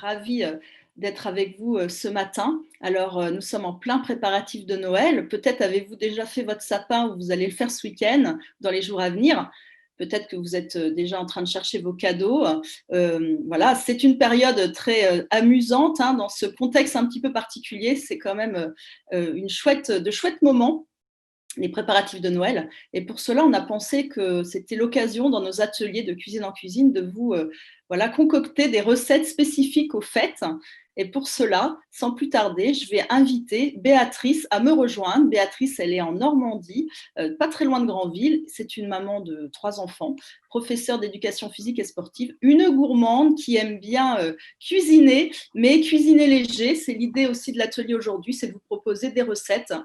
ravie d'être avec vous ce matin. Alors, nous sommes en plein préparatif de Noël. Peut-être avez-vous déjà fait votre sapin ou vous allez le faire ce week-end, dans les jours à venir. Peut-être que vous êtes déjà en train de chercher vos cadeaux. Voilà, c'est une période très amusante hein, dans ce contexte un petit peu particulier. C'est quand même de chouettes moments, les préparatifs de Noël. Et pour cela, on a pensé que c'était l'occasion dans nos ateliers de cuisine en cuisine de vous voilà, concocter des recettes spécifiques aux fêtes. Et pour cela, sans plus tarder, je vais inviter Béatrice à me rejoindre. Béatrice, elle est en Normandie, pas très loin de Granville. C'est une maman de 3 enfants, professeure d'éducation physique et sportive, une gourmande qui aime bien cuisiner, mais cuisiner léger. C'est l'idée aussi de l'atelier aujourd'hui, c'est de vous proposer des recettes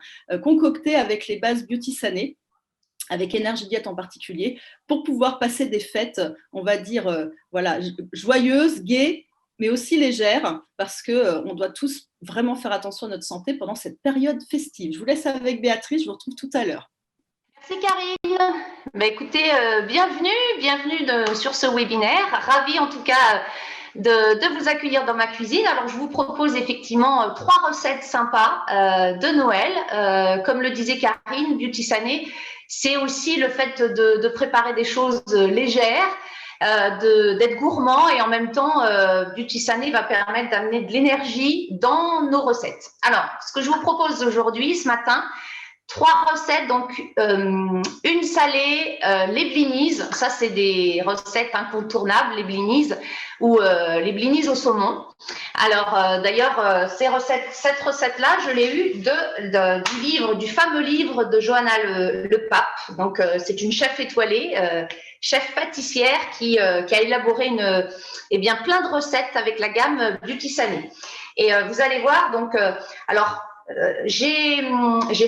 concoctées avec les bases Beauty Sané, avec Énergie Diète en particulier, pour pouvoir passer des fêtes, on va dire, voilà, joyeuses, gaies, mais aussi légères, parce qu'on doit tous vraiment faire attention à notre santé pendant cette période festive. Je vous laisse avec Béatrice, je vous retrouve tout à l'heure. Merci Karine. Bah, écoutez, bienvenue sur ce webinaire. Ravie en tout cas de vous accueillir dans ma cuisine. Alors, je vous propose effectivement 3 recettes sympas de Noël. Comme le disait Karine, Beauty Sané, c'est aussi le fait de préparer des choses légères, d'être gourmand et en même temps, Beauty Sané va permettre d'amener de l'énergie dans nos recettes. Alors, ce que je vous propose aujourd'hui, ce matin, 3 recettes, donc une salée, les blinis, ça c'est des recettes incontournables, les blinis ou les blinis au saumon. Alors d'ailleurs, cette recette-là, je l'ai eue du fameux livre de Johanna Le Pape. Donc c'est une chef étoilée, chef pâtissière qui a élaboré plein de recettes avec la gamme Beauty Sané. Et vous allez voir, donc alors j'ai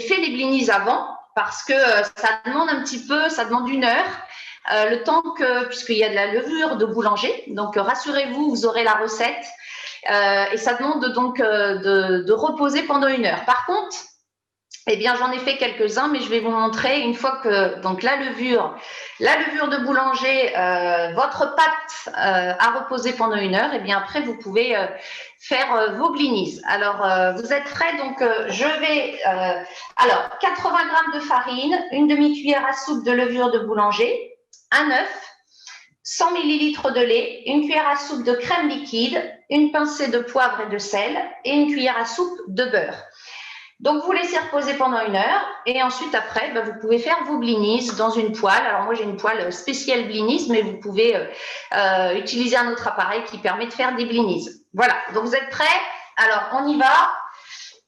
fait les blinis avant parce que ça demande ça demande 1 heure, le temps puisqu'il y a de la levure de boulanger. Donc rassurez-vous, vous aurez la recette et ça demande donc de reposer pendant 1 heure. Par contre, eh bien, j'en ai fait quelques-uns, mais je vais vous montrer une fois que donc la levure de boulanger, votre pâte a reposé pendant 1 heure, et bien après vous pouvez faire vos blinis. Alors, vous êtes prêts? Donc, je vais alors 80 g de farine, une demi-cuillère à soupe de levure de boulanger, un œuf, 100 ml de lait, une cuillère à soupe de crème liquide, une pincée de poivre et de sel et une cuillère à soupe de beurre. Donc, vous laissez reposer pendant 1 heure et ensuite, après, vous pouvez faire vos blinis dans une poêle. Alors, moi, j'ai une poêle spéciale blinis, mais vous pouvez utiliser un autre appareil qui permet de faire des blinis. Voilà, donc vous êtes prêts? Alors, on y va.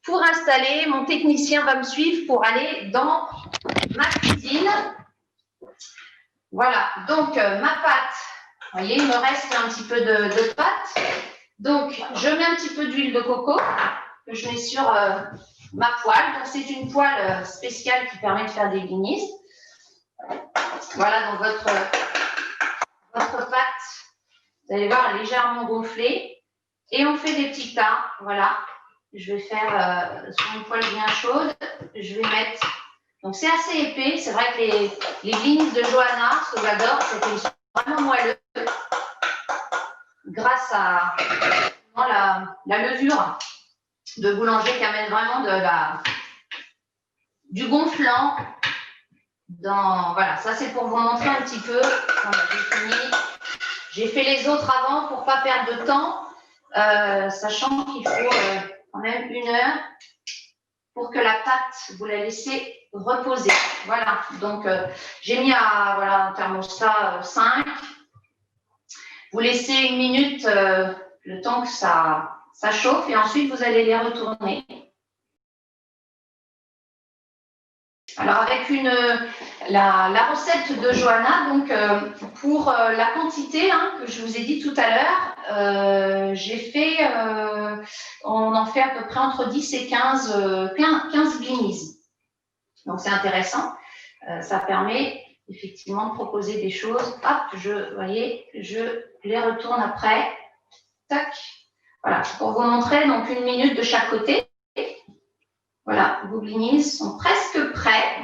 Pour installer, mon technicien va me suivre pour aller dans ma cuisine. Voilà, donc ma pâte. Vous voyez, il me reste un petit peu de pâte. Donc, je mets un petit peu d'huile de coco que je mets sur ma poêle. Donc, c'est une poêle spéciale qui permet de faire des blinis. Voilà, donc votre pâte, vous allez voir, légèrement gonflée. Et on fait des petits tas. Voilà, je vais faire sur une poêle bien chaude. Je vais mettre. Donc, c'est assez épais. C'est vrai que les blinis de Johanna, ce que j'adore, c'est qu'ils sont vraiment moelleux. Grâce à la levure de boulanger qui amène vraiment du gonflant. Voilà, ça c'est pour vous montrer un petit peu. J'ai fini. J'ai fait les autres avant pour ne pas perdre de temps, sachant qu'il faut quand même 1 heure pour que la pâte, vous la laissez reposer. Voilà, donc j'ai mis un thermostat 5. Vous laissez 1 minute le temps que ça chauffe et ensuite vous allez les retourner. Alors avec la recette de Johanna, donc pour la quantité que je vous ai dit tout à l'heure, j'ai fait, on en fait à peu près entre 10 et 15 blinis. Donc c'est intéressant, ça permet effectivement de proposer des choses. Hop, vous voyez, je les retourne après. Tac. Voilà, pour vous montrer, donc 1 minute de chaque côté. Voilà, vos blinis sont presque prêts.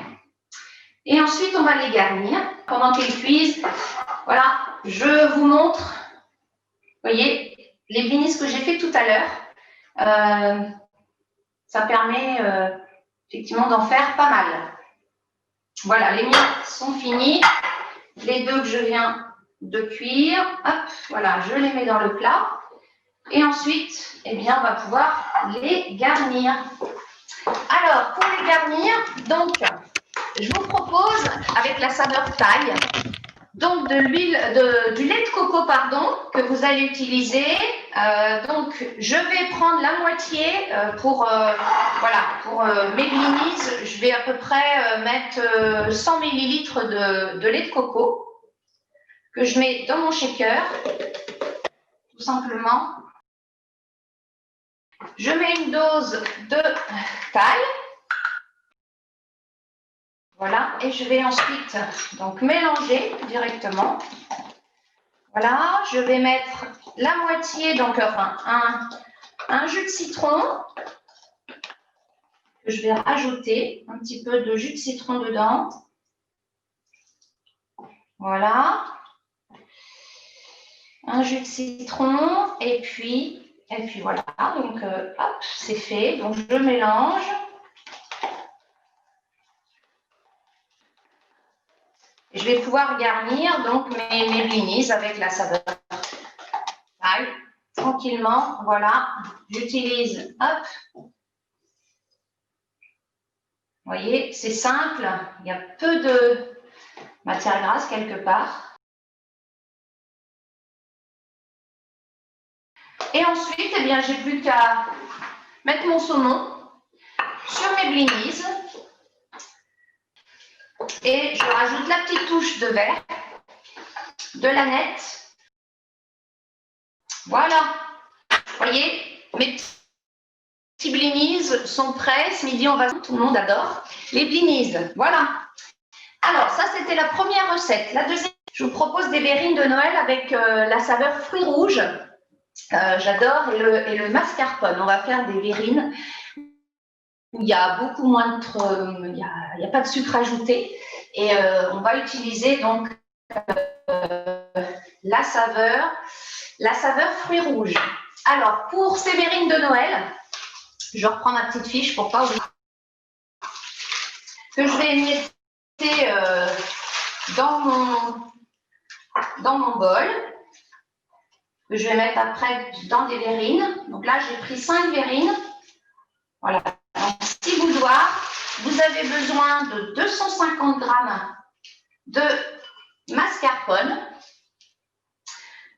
Et ensuite, on va les garnir pendant qu'ils cuisent. Voilà, je vous montre. Vous voyez, les blinis que j'ai fait tout à l'heure. Ça permet effectivement d'en faire pas mal. Voilà, les miens sont finis. Les deux que je viens de cuire, hop, voilà, je les mets dans le plat. Et ensuite, eh bien, on va pouvoir les garnir. Alors, pour les garnir, donc, je vous propose, avec la saveur thaï, donc du lait de coco, pardon, que vous allez utiliser. Donc, je vais prendre la moitié pour mes blinis. Je vais à peu près mettre 100 ml de lait de coco que je mets dans mon shaker, tout simplement. Je mets une dose de thaï. Voilà, et je vais ensuite donc mélanger directement. Voilà, je vais mettre la moitié, donc un jus de citron. Je vais rajouter un petit peu de jus de citron dedans. Voilà. Un jus de citron et puis voilà. Donc, hop, c'est fait. Donc, je mélange. Je vais pouvoir garnir donc mes blinis avec la saveur thaï, tranquillement. Voilà, j'utilise, hop. Vous voyez, c'est simple. Il y a peu de matière grasse quelque part. Et ensuite, eh bien, j'ai plus qu'à mettre mon saumon sur mes blinis. Et je rajoute la petite touche de verre, de l'aneth. Voilà. Vous voyez, mes petits blinis sont prêts. Ce midi, on va... Tout le monde adore les blinis. Voilà. Alors, ça, c'était la première recette. La deuxième, je vous propose des verrines de Noël avec la saveur fruits rouges. J'adore. Et le mascarpone. On va faire des verrines où il y a beaucoup moins de... il n'y a pas de sucre ajouté. Et on va utiliser donc la saveur fruits rouges. Alors, pour ces verrines de Noël, je reprends ma petite fiche pour pas oublier que je vais émietter dans mon bol, que je vais mettre après dans des verrines. Donc là, j'ai pris 5 verrines. Voilà. Donc, 6 boudoirs. Vous avez besoin de 250 g de mascarpone.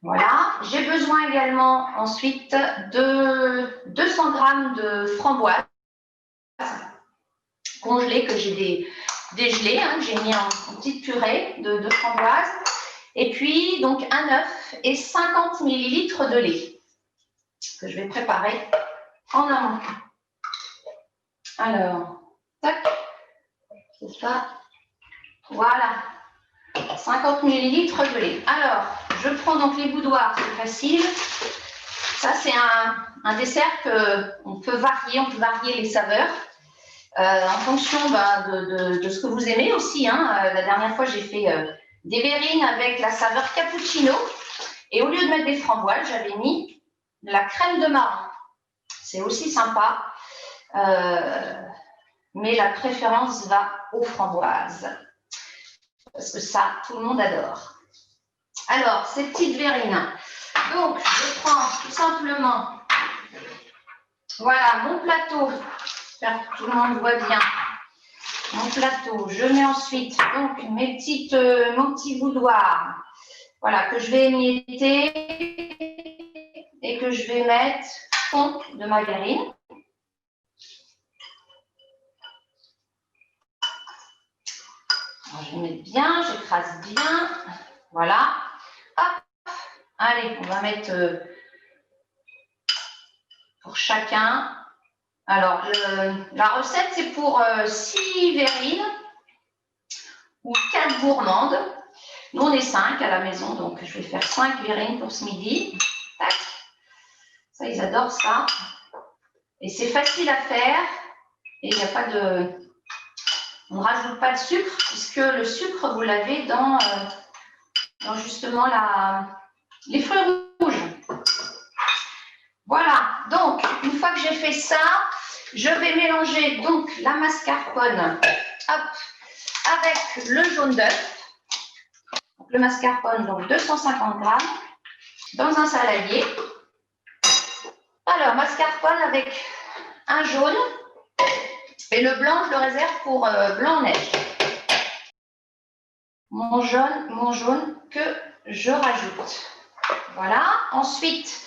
Voilà. J'ai besoin également ensuite de 200 g de framboises congelées que j'ai dégelées, que j'ai mis en petite purée de framboises. Et puis, donc, un œuf et 50 ml de lait que je vais préparer en amont. Alors, tac, c'est ça. Voilà, 50 ml de lait. Alors, je prends donc les boudoirs, c'est facile. Ça, c'est un dessert qu'on peut varier, les saveurs en fonction de ce que vous aimez aussi. La dernière fois, j'ai fait des verrines avec la saveur cappuccino. Et au lieu de mettre des framboises, j'avais mis de la crème de marron. C'est aussi sympa. Mais la préférence va aux framboises. Parce que ça, tout le monde adore. Alors, ces petites verrines. Donc, je prends tout simplement, voilà, mon plateau. J'espère que tout le monde voit bien. Mon plateau. Je mets ensuite donc mon petit boudoir. Voilà, que je vais émietter et que je vais mettre au fond de ma verrine. Alors, je mets bien, j'écrase bien. Voilà. Hop. Allez, on va mettre pour chacun. Alors, la recette, c'est pour 6 verrines ou 4 gourmandes. Nous, on est 5 à la maison, donc je vais faire 5 verrines pour ce midi. Tac. Ça, ils adorent ça. Et c'est facile à faire. Et il n'y a pas de... On ne rajoute pas de sucre, puisque le sucre, vous l'avez dans justement les fruits rouges. Voilà, donc une fois que j'ai fait ça, je vais mélanger donc la mascarpone hop, avec le jaune d'œuf. Le mascarpone, donc 250 grammes, dans un saladier. Alors, mascarpone avec un jaune et le blanc, je le réserve pour blanc-neige. Mon jaune que je rajoute. Voilà, ensuite,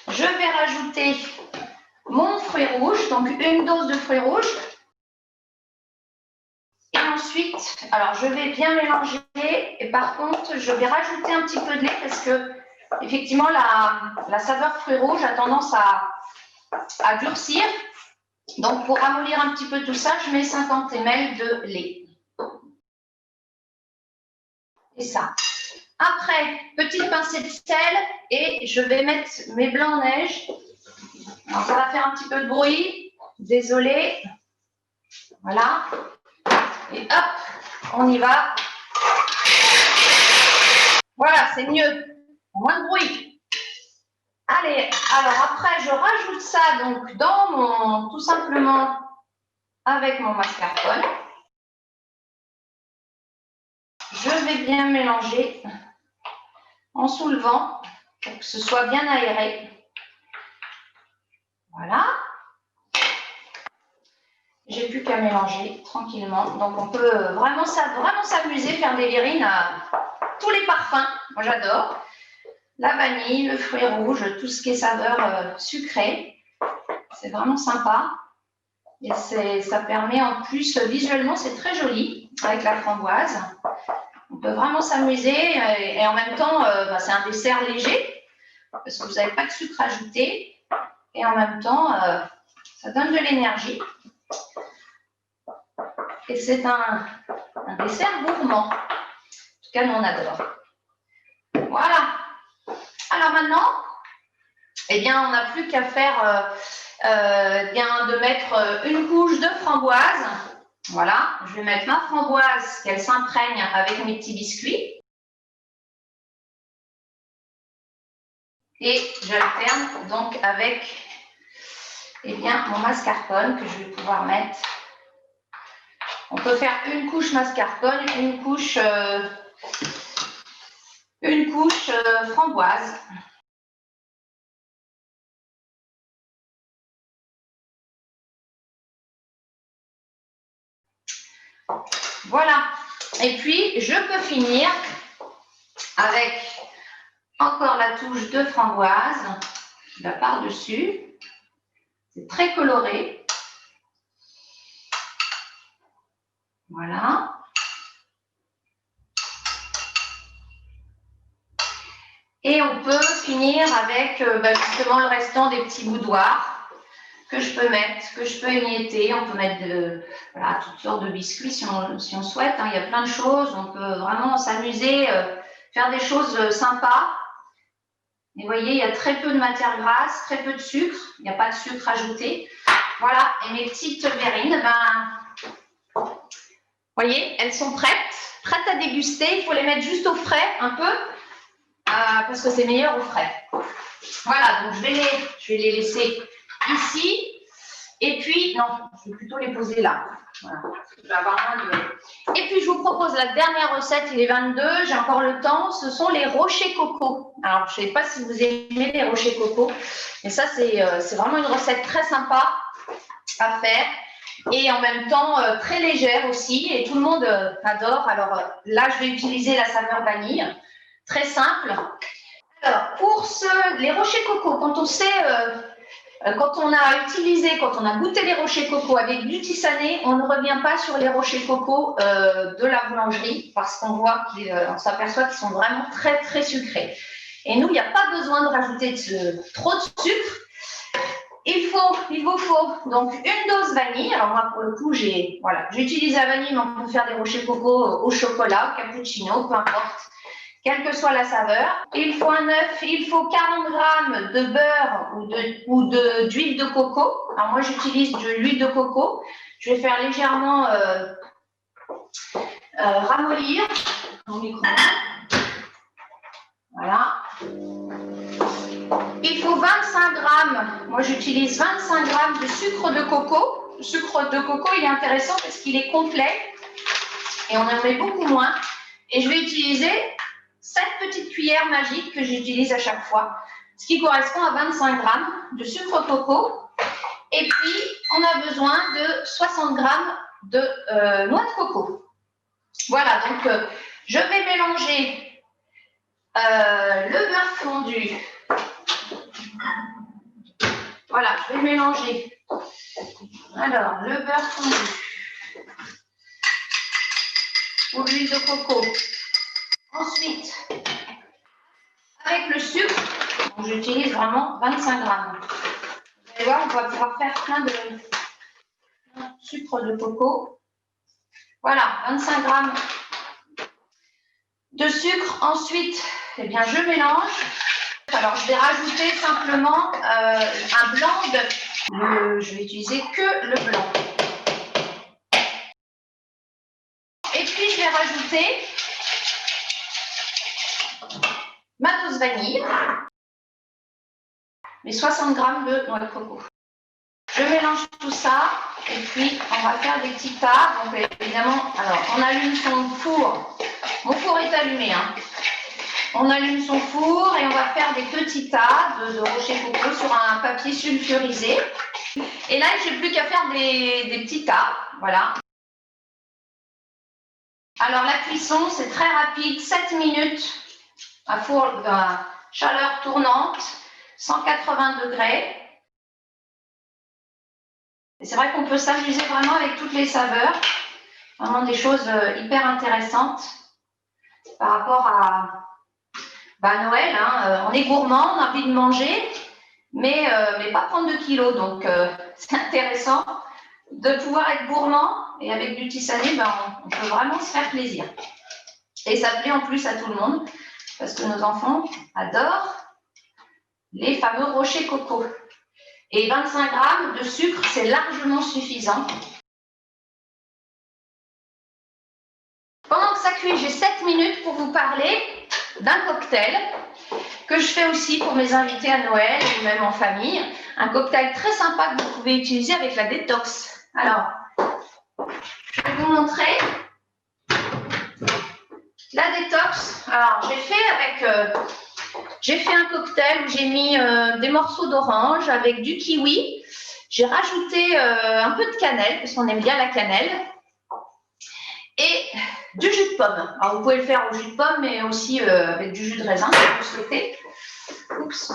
je vais rajouter mon fruit rouge, donc une dose de fruits rouges. Et ensuite, alors je vais bien mélanger et par contre, je vais rajouter un petit peu de lait parce que effectivement, la saveur fruit rouge a tendance à durcir. Donc, pour ramollir un petit peu tout ça, je mets 50 ml de lait. Et ça. Après, petite pincée de sel et je vais mettre mes blancs-neige. Alors, ça va faire un petit peu de bruit. Désolée. Voilà. Et hop, on y va. Voilà, c'est mieux. Moins de bruit. Allez, alors après, je rajoute ça donc dans mon, tout simplement avec mon mascarpone. Je vais bien mélanger en soulevant pour que ce soit bien aéré. Voilà. J'ai plus qu'à mélanger tranquillement. Donc on peut vraiment s'amuser, faire des verrines à tous les parfums. Moi j'adore. La vanille, le fruit rouge, tout ce qui est saveur sucrée. C'est vraiment sympa. Et ça permet en plus, visuellement, c'est très joli avec la framboise. On peut vraiment s'amuser et en même temps, c'est un dessert léger parce que vous n'avez pas de sucre ajouté et en même temps, ça donne de l'énergie. Et c'est un dessert gourmand. En tout cas, nous, on adore. Voilà. Alors maintenant, eh bien, on n'a plus qu'à faire de mettre une couche de framboise. Voilà, je vais mettre ma framboise, qu'elle s'imprègne avec mes petits biscuits. Et j'alterne donc avec mon mascarpone que je vais pouvoir mettre. On peut faire une couche mascarpone, une couche framboise. Voilà. Et puis, je peux finir avec encore la touche de framboise, là par-dessus. C'est très coloré. Voilà. Et on peut finir avec justement le restant des petits boudoirs que je peux mettre, que je peux émietter. On peut mettre toutes sortes de biscuits si on souhaite. Hein. Il y a plein de choses. On peut vraiment s'amuser, faire des choses sympas. Et vous voyez, il y a très peu de matière grasse, très peu de sucre. Il n'y a pas de sucre ajouté. Voilà. Et mes petites verrines, vous voyez, elles sont prêtes à déguster. Il faut les mettre juste au frais un peu, parce que c'est meilleur au frais. Voilà, donc je vais les laisser ici. Et puis, non, je vais plutôt les poser là. Voilà. Je vais avoir moins de... Et puis, je vous propose la dernière recette. Il est 22, j'ai encore le temps. Ce sont les rochers coco. Alors, je ne sais pas si vous aimez les rochers coco, mais ça, c'est vraiment une recette très sympa à faire. Et en même temps, très légère aussi. Et tout le monde adore. Alors, là, je vais utiliser la saveur vanille. Très simple. Alors, pour les rochers coco, quand on sait... quand on a goûté les rochers coco avec du tisané, on ne revient pas sur les rochers coco de la boulangerie parce qu'on s'aperçoit qu'ils sont vraiment très, très sucrés. Et nous, il n'y a pas besoin de rajouter trop de sucre. Il vous faut donc une dose vanille. Alors moi, pour le coup, j'utilise la vanille, mais on peut faire des rochers coco au chocolat, au cappuccino, peu importe. Quelle que soit la saveur. Il faut un œuf, il faut 40 grammes de beurre ou d'huile de coco. Alors moi, j'utilise de l'huile de coco. Je vais faire légèrement ramollir mon micro-ondes. Voilà. Il faut 25 grammes, moi j'utilise 25 grammes de sucre de coco. Le sucre de coco, il est intéressant parce qu'il est complet et on en met beaucoup moins. Et je vais utiliser 7 petites cuillères magiques que j'utilise à chaque fois, ce qui correspond à 25 grammes de sucre coco. Et puis, on a besoin de 60 grammes de noix de coco. Voilà, donc je vais mélanger le beurre fondu. Voilà, je vais mélanger. Alors, le beurre fondu ou l'huile de coco. Ensuite, avec le sucre, j'utilise vraiment 25 grammes. Vous allez voir, on va pouvoir faire plein de sucre de coco. Voilà, 25 grammes de sucre. Ensuite, eh bien, je mélange. Alors, je vais rajouter simplement un blanc d'œuf. Je vais utiliser que le blanc. Et puis, je vais rajouter ma dose vanille, mes 60 grammes de noix de coco. Je mélange tout ça et puis on va faire des petits tas. Donc, évidemment, alors, on allume son four. Mon four est allumé, hein. On allume son four et on va faire des petits tas de rocher coco sur un papier sulfurisé. Et là, je n'ai plus qu'à faire des petits tas. Voilà. Alors, la cuisson, c'est très rapide, 7 minutes à four à chaleur tournante, 180 degrés. Et c'est vrai qu'on peut s'amuser vraiment avec toutes les saveurs. Vraiment des choses hyper intéressantes par rapport à Noël, hein. On est gourmand, on a envie de manger, mais pas prendre de kilos. Donc, c'est intéressant de pouvoir être gourmand. Et avec du tissané, on peut vraiment se faire plaisir. Et ça plaît en plus à tout le monde, parce que nos enfants adorent les fameux rochers coco. Et 25 grammes de sucre, c'est largement suffisant. Pendant que ça cuit, j'ai 7 minutes pour vous parler d'un cocktail que je fais aussi pour mes invités à Noël ou même en famille. Un cocktail très sympa que vous pouvez utiliser avec la détox. Alors, je vais vous montrer la détox. Alors, j'ai fait un cocktail où j'ai mis des morceaux d'orange avec du kiwi. J'ai rajouté un peu de cannelle, parce qu'on aime bien la cannelle. Et du jus de pomme. Alors, vous pouvez le faire au jus de pomme, mais aussi avec du jus de raisin, si vous le souhaitez. Oups.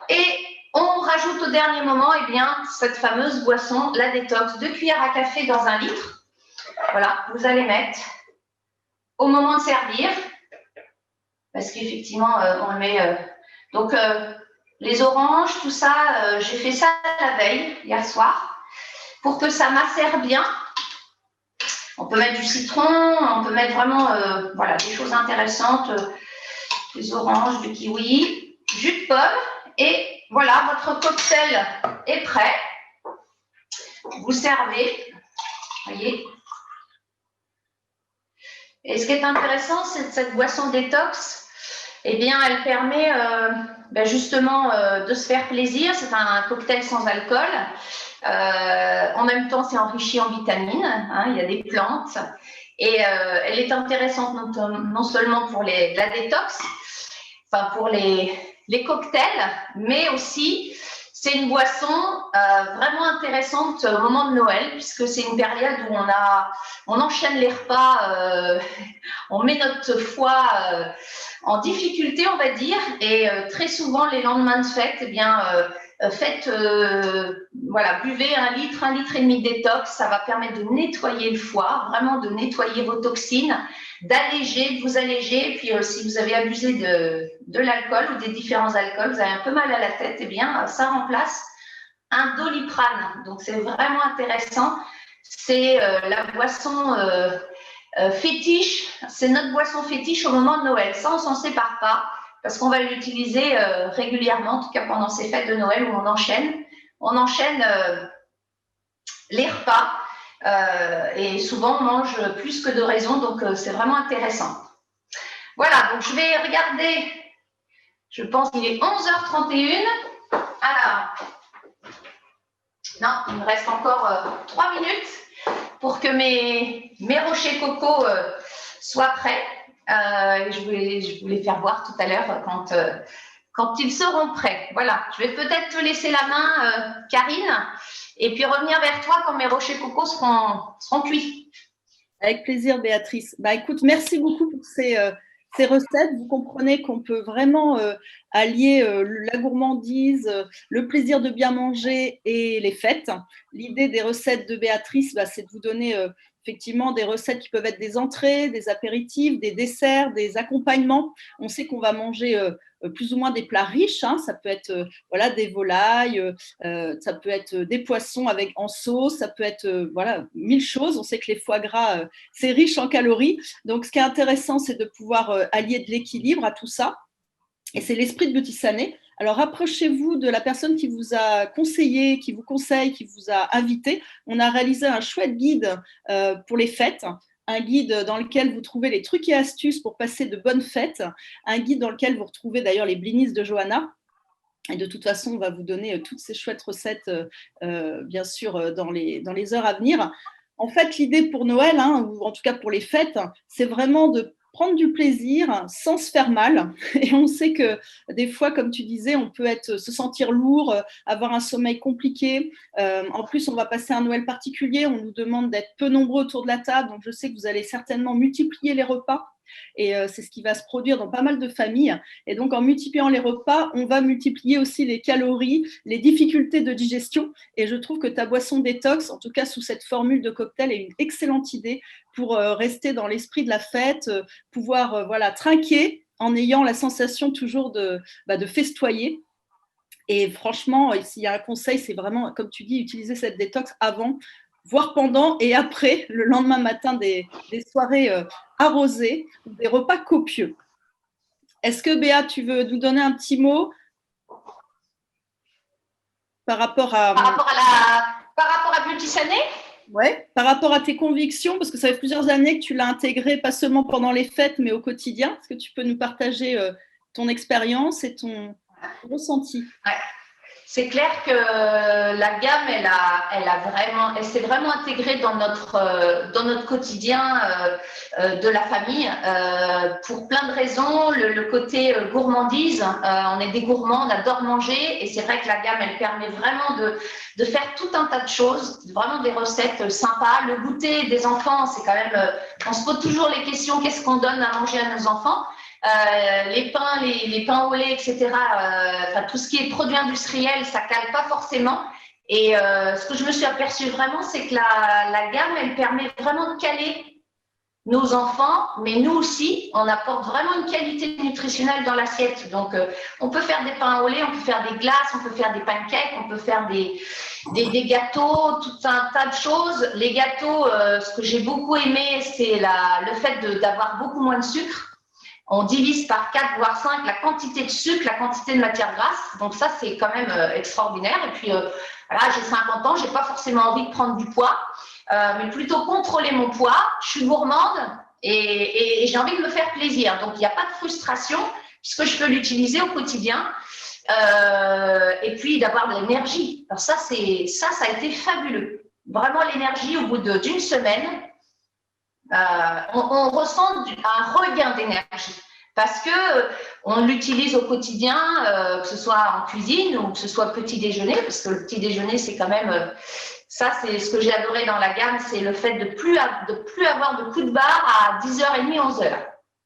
Et on rajoute au dernier moment, eh bien, cette fameuse boisson, la détox, 2 cuillères à café dans 1 litre. Voilà, vous allez mettre au moment de servir, parce qu'effectivement, on le met. Donc, les oranges, tout ça, j'ai fait ça la veille, hier soir, pour que ça macère bien. On peut mettre du citron, on peut mettre vraiment voilà, des choses intéressantes, des oranges, du kiwi, jus de pomme. Et voilà, votre cocktail est prêt. Vous servez, voyez. Et ce qui est intéressant, c'est cette boisson détox, eh bien, elle permet justement de se faire plaisir. C'est un cocktail sans alcool. En même temps, c'est enrichi en vitamines. Hein, il y a des plantes. Et elle est intéressante non seulement pour la détox, enfin pour les cocktails, mais aussi c'est une boisson vraiment intéressante au moment de Noël, puisque c'est une période où on enchaîne les repas, on met notre foie en difficulté, on va dire, et très souvent les lendemains de fête, eh bien, voilà, buvez 1 litre, 1,5 litre de détox, ça va permettre de nettoyer le foie, vraiment de nettoyer vos toxines, d'alléger, de vous alléger. Et puis si vous avez abusé de l'alcool ou des différents alcools, vous avez un peu mal à la tête, eh bien ça remplace un Doliprane. Donc c'est vraiment intéressant. C'est la boisson fétiche, c'est notre boisson fétiche au moment de Noël. Ça, on s'en sépare pas, parce qu'on va l'utiliser régulièrement, en tout cas pendant ces fêtes de Noël où on enchaîne les repas et souvent on mange plus que de raison, donc c'est vraiment intéressant. Voilà, donc je vais Je pense qu'il est 11h31. Alors, non, il me reste encore 3 minutes pour que mes rochers coco soient prêts. Je voulais faire voir tout à l'heure quand ils seront prêts. Voilà, je vais peut-être te laisser la main, Karine, et puis revenir vers toi quand mes rochers coco seront cuits. Avec plaisir, Béatrice. Bah, écoute, merci beaucoup pour ces recettes. Vous comprenez qu'on peut vraiment allier la gourmandise, le plaisir de bien manger et les fêtes. L'idée des recettes de Béatrice, bah, c'est de vous donner effectivement des recettes qui peuvent être des entrées, des apéritifs, des desserts, des accompagnements. On sait qu'on va manger plus ou moins des plats riches. Hein. Ça peut être voilà, des volailles, ça peut être des poissons en sauce, ça peut être voilà, 1000 choses. On sait que les foie gras, c'est riche en calories. Donc, ce qui est intéressant, c'est de pouvoir allier de l'équilibre à tout ça. Et c'est l'esprit de Beauty Sané. Alors, rapprochez-vous de la personne qui vous a conseillé, qui vous conseille, qui vous a invité. On a réalisé un chouette guide pour les fêtes, un guide dans lequel vous trouvez les trucs et astuces pour passer de bonnes fêtes, un guide dans lequel vous retrouvez d'ailleurs les blinis de Johanna. Et de toute façon, on va vous donner toutes ces chouettes recettes, bien sûr, dans les heures à venir. En fait, l'idée pour Noël, hein, ou en tout cas pour les fêtes, c'est vraiment de prendre du plaisir sans se faire mal. Et on sait que des fois, comme tu disais, on peut se sentir lourd, avoir un sommeil compliqué. En plus, on va passer un Noël particulier. On nous demande d'être peu nombreux autour de la table. Donc, je sais que vous allez certainement multiplier les repas. Et c'est ce qui va se produire dans pas mal de familles. Et donc, en multipliant les repas, on va multiplier aussi les calories, les difficultés de digestion. Et je trouve que ta boisson détox, en tout cas sous cette formule de cocktail, est une excellente idée pour rester dans l'esprit de la fête, pouvoir voilà, trinquer en ayant la sensation toujours de festoyer. Et franchement, s'il y a un conseil, c'est vraiment, comme tu dis, utiliser cette détox avant, voire pendant et après, le lendemain matin, des soirées arrosées, des repas copieux. Est-ce que Béa, tu veux nous donner un petit mot par rapport à Beauty Sané? Ouais, par rapport à tes convictions, parce que ça fait plusieurs années que tu l'as intégré, pas seulement pendant les fêtes, mais au quotidien. Est-ce que tu peux nous partager ton expérience et ton ressenti? Ouais. C'est clair que la gamme, elle s'est vraiment intégrée dans notre quotidien de la famille pour plein de raisons. Le côté gourmandise, on est des gourmands, on adore manger et c'est vrai que la gamme, elle permet vraiment de faire tout un tas de choses, vraiment des recettes sympas. Le goûter des enfants, c'est quand même, on se pose toujours les questions, qu'est-ce qu'on donne à manger à nos enfants? Les pains au lait, etc. Tout ce qui est produit industriel, ça cale pas forcément. Et ce que je me suis aperçue vraiment, c'est que la gamme, elle permet vraiment de caler nos enfants, mais nous aussi, on apporte vraiment une qualité nutritionnelle dans l'assiette. Donc, on peut faire des pains au lait, on peut faire des glaces, on peut faire des pancakes, on peut faire des gâteaux, tout un tas de choses. Les gâteaux, ce que j'ai beaucoup aimé, c'est le fait d'avoir beaucoup moins de sucre. On divise par 4, voire 5 la quantité de sucre, la quantité de matière grasse. Donc ça, c'est quand même extraordinaire. Et puis, voilà, j'ai 50 ans, je n'ai pas forcément envie de prendre du poids, mais plutôt contrôler mon poids. Je suis gourmande et j'ai envie de me faire plaisir. Donc, il n'y a pas de frustration puisque je peux l'utiliser au quotidien. Et puis, d'avoir de l'énergie. Alors ça a été fabuleux. Vraiment, l'énergie, au bout d'une semaine, on ressent un regain d'énergie parce que on l'utilise au quotidien, que ce soit en cuisine ou que ce soit petit déjeuner, parce que le petit déjeuner, c'est quand même ça, c'est ce que j'ai adoré dans la gamme, c'est le fait de plus avoir de coups de barre à 10h30, 11h.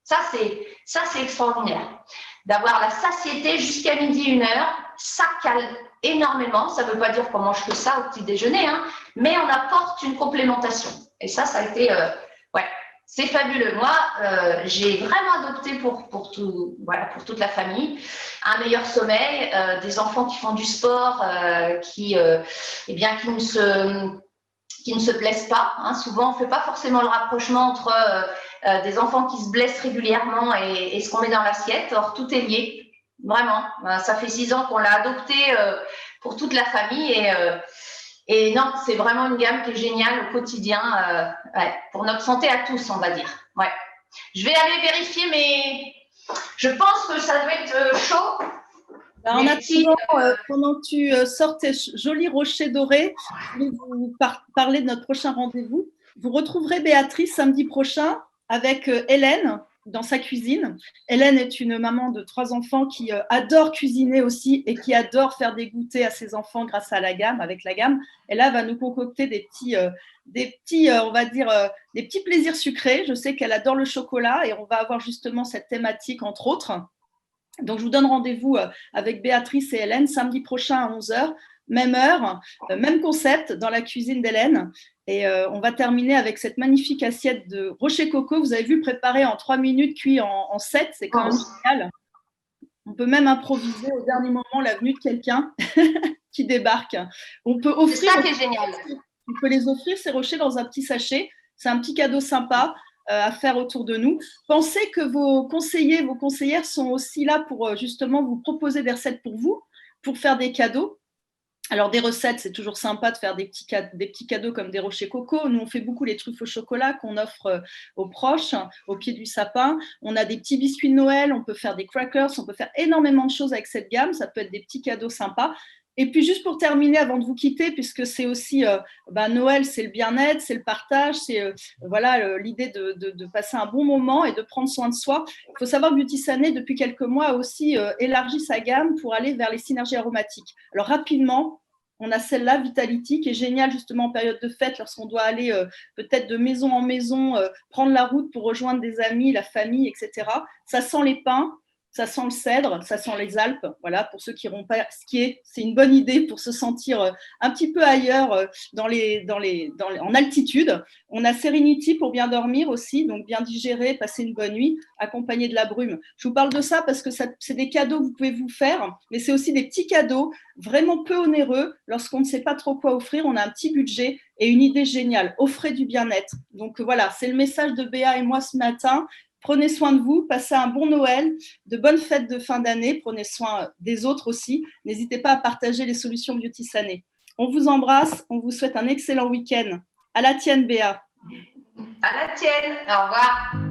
Ça, c'est extraordinaire. D'avoir la satiété jusqu'à midi, 1h, ça cale énormément. Ça ne veut pas dire qu'on mange que ça au petit déjeuner, hein, mais on apporte une complémentation. Et ça a été c'est fabuleux. Moi, j'ai vraiment adopté pour toute la famille un meilleur sommeil, des enfants qui font du sport, qui ne se blessent pas. Hein. Souvent, on ne fait pas forcément le rapprochement entre des enfants qui se blessent régulièrement et ce qu'on met dans l'assiette. Or, tout est lié. Vraiment. Ça fait 6 ans qu'on l'a adopté pour toute la famille et non, c'est vraiment une gamme qui est géniale au quotidien, pour notre santé à tous, on va dire. Ouais. Je vais aller vérifier Je pense que ça doit être chaud. En attendant, pendant que tu sors tes jolis rochers dorés, je vais vous parler de notre prochain rendez-vous. Vous retrouverez Béatrice samedi prochain avec Hélène dans sa cuisine. Hélène est une maman de 3 enfants qui adore cuisiner aussi et qui adore faire des goûters à ses enfants grâce à la gamme, avec la gamme. Et là, elle va nous concocter des petits, on va dire, des petits plaisirs sucrés. Je sais qu'elle adore le chocolat et on va avoir justement cette thématique, entre autres. Donc, je vous donne rendez-vous avec Béatrice et Hélène samedi prochain à 11h, même heure, même concept dans la cuisine d'Hélène. Et on va terminer avec cette magnifique assiette de rocher coco. Vous avez vu, préparée en 3 minutes, cuit en 7. C'est quand même génial. On peut même improviser au dernier moment la venue de quelqu'un qui débarque. On peut offrir. C'est ça qui est génial. On peut les offrir, ces rochers, dans un petit sachet. C'est un petit cadeau sympa à faire autour de nous. Pensez que vos conseillers, vos conseillères sont aussi là pour justement vous proposer des recettes pour vous, pour faire des cadeaux. Alors, des recettes, c'est toujours sympa de faire des petits cadeaux comme des rochers coco. Nous, on fait beaucoup les truffes au chocolat qu'on offre aux proches, au pied du sapin. On a des petits biscuits de Noël, on peut faire des crackers, on peut faire énormément de choses avec cette gamme. Ça peut être des petits cadeaux sympas. Et puis, juste pour terminer, avant de vous quitter, puisque c'est aussi Noël, c'est le bien-être, c'est le partage, c'est l'idée de passer un bon moment et de prendre soin de soi. Il faut savoir que Beauty Sané, depuis quelques mois, a aussi élargi sa gamme pour aller vers les synergies aromatiques. Alors, rapidement, on a celle-là, Vitality, qui est géniale justement en période de fête, lorsqu'on doit aller peut-être de maison en maison, prendre la route pour rejoindre des amis, la famille, etc. Ça sent les pins. Ça sent le cèdre, ça sent les Alpes. Voilà, pour ceux qui n'iront pas skier, c'est une bonne idée pour se sentir un petit peu ailleurs en altitude. On a Serenity pour bien dormir aussi, donc bien digérer, passer une bonne nuit, accompagné de la brume. Je vous parle de ça parce que c'est des cadeaux que vous pouvez vous faire, mais c'est aussi des petits cadeaux vraiment peu onéreux. Lorsqu'on ne sait pas trop quoi offrir, on a un petit budget et une idée géniale. Offrez du bien-être. Donc voilà, c'est le message de Béa et moi ce matin. Prenez soin de vous, passez un bon Noël, de bonnes fêtes de fin d'année, prenez soin des autres aussi. N'hésitez pas à partager les solutions Beauty Sané. On vous embrasse, on vous souhaite un excellent week-end. À la tienne, Béa. À la tienne, au revoir.